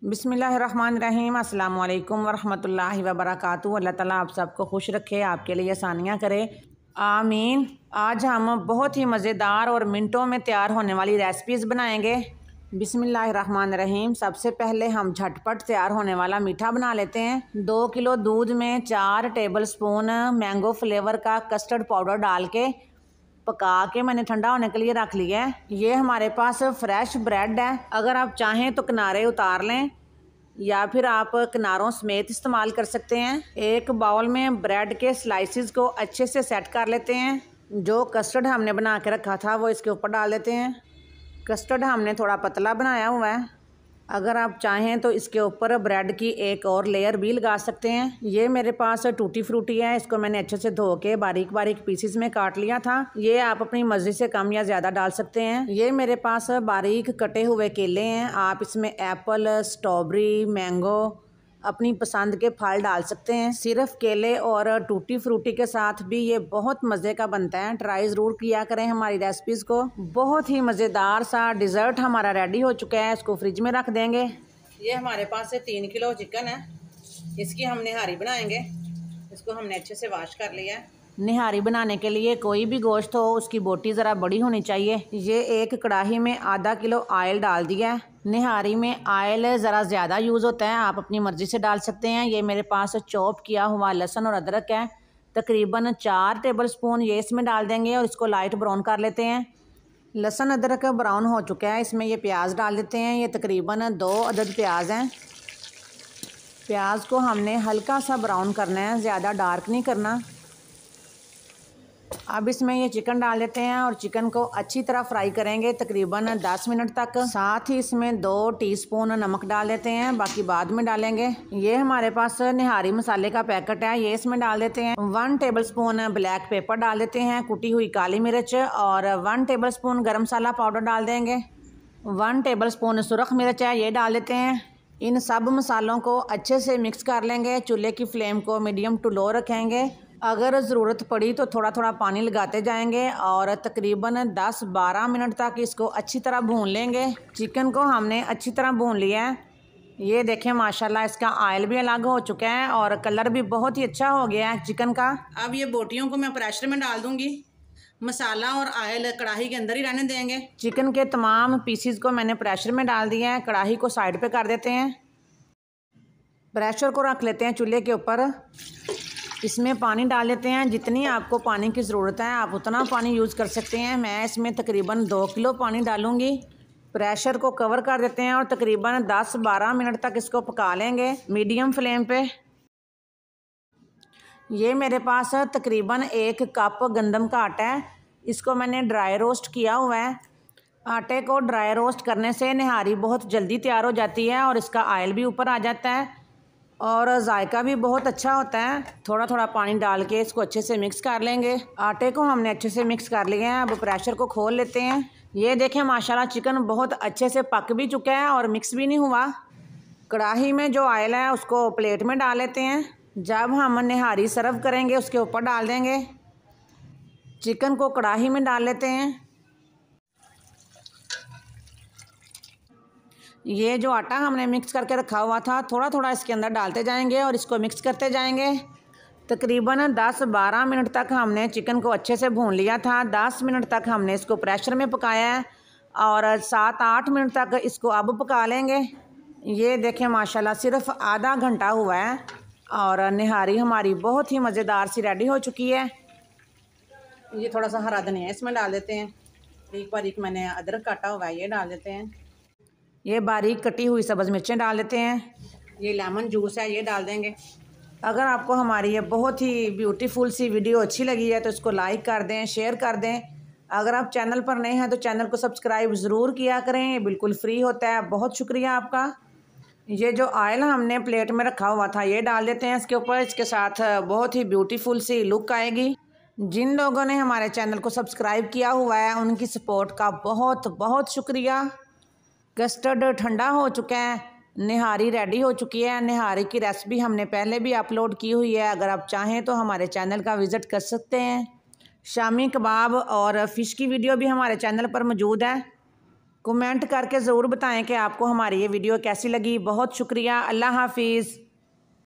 बिस्मिल्लाहिर्रहमानिर्रहीम अस्सलाम वालेकुम वरहमतुल्लाहि वबरकातुहू। अल्लाह ताला आप सबको खुश रखे, आपके लिए आसानियाँ करे, आमीन। आज हम बहुत ही मज़ेदार और मिनटों में तैयार होने वाली रेसिपीज़ बनाएंगे। बिस्मिल्लाहिर्रहमानिर्रहीम। सबसे पहले हम झटपट तैयार होने वाला मीठा बना लेते हैं। 2 किलो दूध में 4 टेबल स्पून मैंगो फ्लेवर का कस्टर्ड पाउडर डाल के पका के मैंने ठंडा होने के लिए रख लिया है। ये हमारे पास फ्रेश ब्रेड है, अगर आप चाहें तो किनारे उतार लें या फिर आप किनारों समेत इस्तेमाल कर सकते हैं। एक बाउल में ब्रेड के स्लाइसिस को अच्छे से सेट कर लेते हैं। जो कस्टर्ड हमने बना के रखा था वो इसके ऊपर डाल देते हैं। कस्टर्ड हमने थोड़ा पतला बनाया हुआ है, अगर आप चाहें तो इसके ऊपर ब्रेड की एक और लेयर भी लगा सकते हैं। ये मेरे पास टूटी फ्रूटी है, इसको मैंने अच्छे से धो के बारीक बारीक पीसेस में काट लिया था। ये आप अपनी मर्जी से कम या ज़्यादा डाल सकते हैं। ये मेरे पास बारीक कटे हुए केले हैं, आप इसमें एप्पल, स्ट्रॉबेरी, मैंगो अपनी पसंद के फल डाल सकते हैं। सिर्फ केले और टूटी फ्रूटी के साथ भी ये बहुत मज़े का बनता है। ट्राई ज़रूर किया करें हमारी रेसिपीज़ को। बहुत ही मज़ेदार सा डिज़र्ट हमारा रेडी हो चुका है, इसको फ्रिज में रख देंगे। ये हमारे पास से 3 किलो चिकन है, इसकी हम निहारी बनाएंगे। इसको हमने अच्छे से वॉश कर लिया है। निहारी बनाने के लिए कोई भी गोश्त हो उसकी बोटी ज़रा बड़ी होनी चाहिए। ये एक कढ़ाई में आधा किलो ऑयल डाल दिया है। निहारी में ऑयल ज़रा ज़्यादा यूज़ होता है, आप अपनी मर्ज़ी से डाल सकते हैं। ये मेरे पास चॉप किया हुआ लहसुन और अदरक है, तकरीबन 4 टेबल स्पून ये इसमें डाल देंगे और इसको लाइट ब्राउन कर लेते हैं। लहसुन अदरक ब्राउन हो चुका है, इसमें ये प्याज डाल देते हैं। ये तकरीबन 2 अदद प्याज हैं। प्याज को हमने हल्का सा ब्राउन करना है, ज़्यादा डार्क नहीं करना। अब इसमें ये चिकन डाल देते हैं और चिकन को अच्छी तरह फ्राई करेंगे तकरीबन 10 मिनट तक। साथ ही इसमें 2 टीस्पून नमक डाल देते हैं, बाकी बाद में डालेंगे। ये हमारे पास निहारी मसाले का पैकेट है, ये इसमें डाल देते हैं। 1 टेबल स्पून ब्लैक पेपर डाल देते हैं, कुटी हुई काली मिर्च, और 1 टेबल स्पून गर्म मसाला पाउडर डाल देंगे। 1 टेबल स्पून सुरख मिर्च है, ये डाल देते हैं। इन सब मसालों को अच्छे से मिक्स कर लेंगे। चूल्हे की फ्लेम को मीडियम टू लो रखेंगे। अगर ज़रूरत पड़ी तो थोड़ा थोड़ा पानी लगाते जाएंगे और तकरीबन 10-12 मिनट तक इसको अच्छी तरह भून लेंगे। चिकन को हमने अच्छी तरह भून लिया है। ये देखें माशाल्लाह इसका ऑयल भी अलग हो चुका है और कलर भी बहुत ही अच्छा हो गया है चिकन का। अब ये बोटियों को मैं प्रेशर में डाल दूँगी, मसाला और ऑयल कढ़ाई के अंदर ही रहने देंगे। चिकन के तमाम पीसीज को मैंने प्रेशर में डाल दिया है। कढ़ाई को साइड पे कर देते हैं, प्रेशर को रख लेते हैं चूल्हे के ऊपर। इसमें पानी डाल लेते हैं, जितनी आपको पानी की ज़रूरत है आप उतना पानी यूज़ कर सकते हैं। मैं इसमें तकरीबन 2 किलो पानी डालूँगी। प्रेशर को कवर कर देते हैं और तकरीबन 10-12 मिनट तक इसको पका लेंगे मीडियम फ्लेम पे। ये मेरे पास तकरीबन 1 कप गंदम का आटा है, इसको मैंने ड्राई रोस्ट किया हुआ है। आटे को ड्राई रोस्ट करने से निहारी बहुत जल्दी तैयार हो जाती है और इसका ऑयल भी ऊपर आ जाता है और जायका भी बहुत अच्छा होता है। थोड़ा थोड़ा पानी डाल के इसको अच्छे से मिक्स कर लेंगे। आटे को हमने अच्छे से मिक्स कर लिया है। अब प्रेशर को खोल लेते हैं। ये देखें माशाल्लाह चिकन बहुत अच्छे से पक भी चुका है और मिक्स भी नहीं हुआ। कढ़ाई में जो ऑयल है उसको प्लेट में डाल लेते हैं। जब हम निहारी सर्व करेंगे उसके ऊपर डाल देंगे। चिकन को कढ़ाई में डाल लेते हैं। ये जो आटा हमने मिक्स करके रखा हुआ था थोड़ा थोड़ा इसके अंदर डालते जाएंगे और इसको मिक्स करते जाएंगे। तकरीबन 10-12 मिनट तक हमने चिकन को अच्छे से भून लिया था। 10 मिनट तक हमने इसको प्रेशर में पकाया है और 7-8 मिनट तक इसको अब पका लेंगे। ये देखें माशाल्लाह सिर्फ आधा घंटा हुआ है और निहारी हमारी बहुत ही मज़ेदार सी रेडी हो चुकी है। ये थोड़ा सा हरा धनिया इसमें डाल देते हैं। बारीक बारीक मैंने अदरक काटा हुआ है, ये डाल देते हैं। ये बारीक कटी हुई सब्ज़ मिर्चें डाल देते हैं। ये लेमन जूस है, ये डाल देंगे। अगर आपको हमारी ये बहुत ही ब्यूटीफुल सी वीडियो अच्छी लगी है तो इसको लाइक कर दें, शेयर कर दें। अगर आप चैनल पर नए हैं तो चैनल को सब्सक्राइब ज़रूर किया करें, ये बिल्कुल फ्री होता है। बहुत शुक्रिया आपका। ये जो ऑयल हमने प्लेट में रखा हुआ था ये डाल देते हैं इसके ऊपर। इसके साथ बहुत ही ब्यूटीफुल सी लुक आएगी। जिन लोगों ने हमारे चैनल को सब्सक्राइब किया हुआ है उनकी सपोर्ट का बहुत बहुत शुक्रिया। कस्टर्ड ठंडा हो चुका है, निहारी रेडी हो चुकी है। निहारी की रेसिपी हमने पहले भी अपलोड की हुई है, अगर आप चाहें तो हमारे चैनल का विज़िट कर सकते हैं। शामी कबाब और फ़िश की वीडियो भी हमारे चैनल पर मौजूद है। कमेंट करके ज़रूर बताएं कि आपको हमारी ये वीडियो कैसी लगी। बहुत शुक्रिया। अल्लाह हाफिज़।